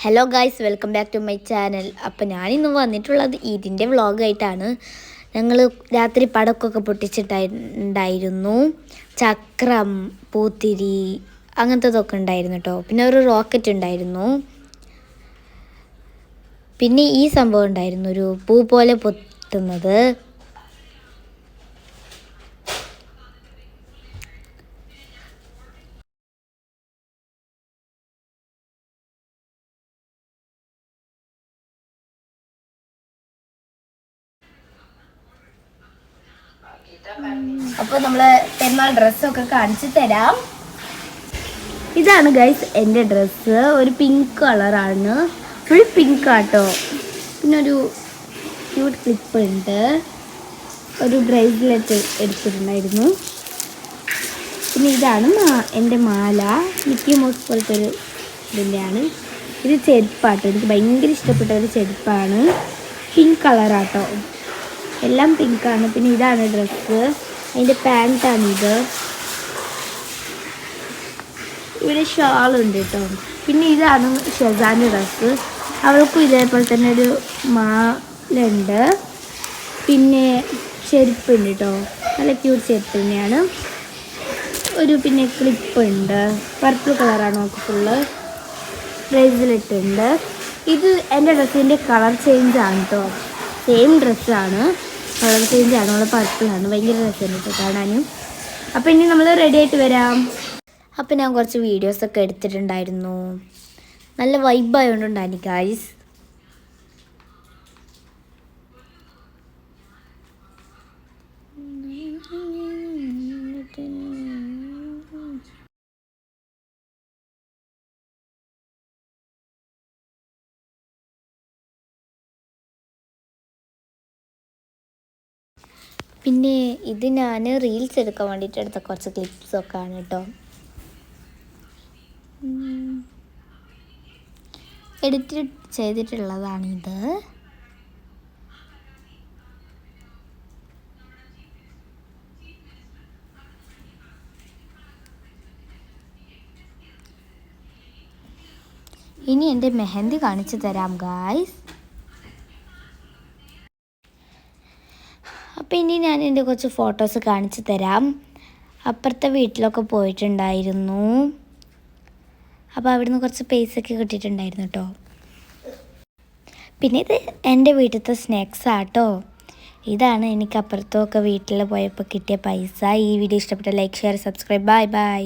Hello guys, welcome back to my channel. അപ്പോൾ ഞാനിന്ന് വന്നിട്ടുള്ളത് ഈദിൻ്റെ വ്ളോഗായിട്ടാണ്. ഞങ്ങൾ രാത്രി പടക്കമൊക്കെ പൊട്ടിച്ചിട്ടുണ്ടായിരുന്നു. ചക്രം, പൂത്തിരി അങ്ങനത്തതൊക്കെ ഉണ്ടായിരുന്നു കേട്ടോ. പിന്നെ ഒരു റോക്കറ്റ് ഉണ്ടായിരുന്നു. പിന്നെ ഈ സംഭവം ഉണ്ടായിരുന്നു, ഒരു പൂ പോലെ പൊട്ടുന്നത്. അപ്പോൾ നമ്മൾ പെരുന്നാൾ ഡ്രസ്സൊക്കെ കാണിച്ചു തരാം. ഇതാണ് ഗൈസ് എൻ്റെ ഡ്രസ്സ്. ഒരു പിങ്ക് കളറാണ്, ഫുൾ പിങ്ക് ആട്ടോ. പിന്നെ ഒരു ക്യൂട്ട് ക്ലിപ്പ് ഉണ്ട്, ഒരു ബ്രേസ്ലെറ്റ് എടുത്തിട്ടുണ്ടായിരുന്നു. പിന്നെ ഇതാണ് എൻ്റെ മാല, മിക്കി മൗസ് പോലത്തെ ഒരു ഇതിൻ്റെയാണ്. ഇത് ചെരുപ്പാട്ടോ, എനിക്ക് ഭയങ്കര ഇഷ്ടപ്പെട്ട ഒരു ചെരുപ്പാണ്. പിങ്ക് കളറാട്ടോ, എല്ലാം പിങ്കാണ്. പിന്നെ ഇതാണ് ഡ്രസ്സ്, അതിൻ്റെ പാൻറ്റാണിത്. ഇവിടെ ഷാളുണ്ട് കേട്ടോ. പിന്നെ ഇതാണ് ഷെസാൻ്റെ ഡ്രസ്സ്, അവൾക്കും ഇതേപോലെ തന്നെ ഒരു മാലുണ്ട്. പിന്നെ ചെരുപ്പുണ്ട് കേട്ടോ, നല്ല ക്യൂട്ട് ചെരുപ്പ് തന്നെയാണ്. ഒരു പിന്നെ ക്ലിപ്പുണ്ട്, പർപ്പിൾ കളറാണ് നമുക്ക് ഫുള്ള്. ബ്രേസ്ലെറ്റ് ഉണ്ട്. ഇത് എൻ്റെ ഡ്രസ്സിൻ്റെ കളർ ചേഞ്ചാണ് കേട്ടോ, സെയിം ഡ്രസ്സാണ്, കളർ ചേഞ്ചാണ്. നമ്മൾ പർപ്പിളാണ്, ഭയങ്കര രസമുണ്ട് കേട്ടോ കാണാനും. അപ്പോൾ ഇനി നമ്മൾ റെഡി ആയിട്ട് വരാം. അപ്പോൾ ഞാൻ കുറച്ച് വീഡിയോസൊക്കെ എടുത്തിട്ടുണ്ടായിരുന്നു, നല്ല വൈബായതുകൊണ്ടുണ്ടായിരുന്നു ഗായ്സ്. പിന്നെ ഇത് ഞാൻ റീൽസ് എടുക്കാൻ വേണ്ടിയിട്ട് എടുത്ത കുറച്ച് ക്ലിപ്സൊക്കെ ആണ് കേട്ടോ. എഡിറ്റ് ചെയ്തിട്ടുള്ളതാണിത്. ഇനി എൻ്റെ മെഹന്തി കാണിച്ചു തരാം ഗായ്സ്. അപ്പോൾ ഇനി ഞാൻ എൻ്റെ കുറച്ച് ഫോട്ടോസ് കാണിച്ചു തരാം. അപ്പുറത്തെ വീട്ടിലൊക്കെ പോയിട്ടുണ്ടായിരുന്നു, അപ്പോൾ അവിടുന്ന് കുറച്ച് പൈസയൊക്കെ കിട്ടിയിട്ടുണ്ടായിരുന്നു കേട്ടോ. പിന്നെ ഇത് എൻ്റെ വീട്ടിലത്തെ സ്നാക്സ് ആട്ടോ. ഇതാണ് എനിക്ക് അപ്പുറത്തൊക്കെ വീട്ടിൽ പോയപ്പോൾ കിട്ടിയ പൈസ. ഈ വീഡിയോ ഇഷ്ടപ്പെട്ട like, share, subscribe. Bye bye.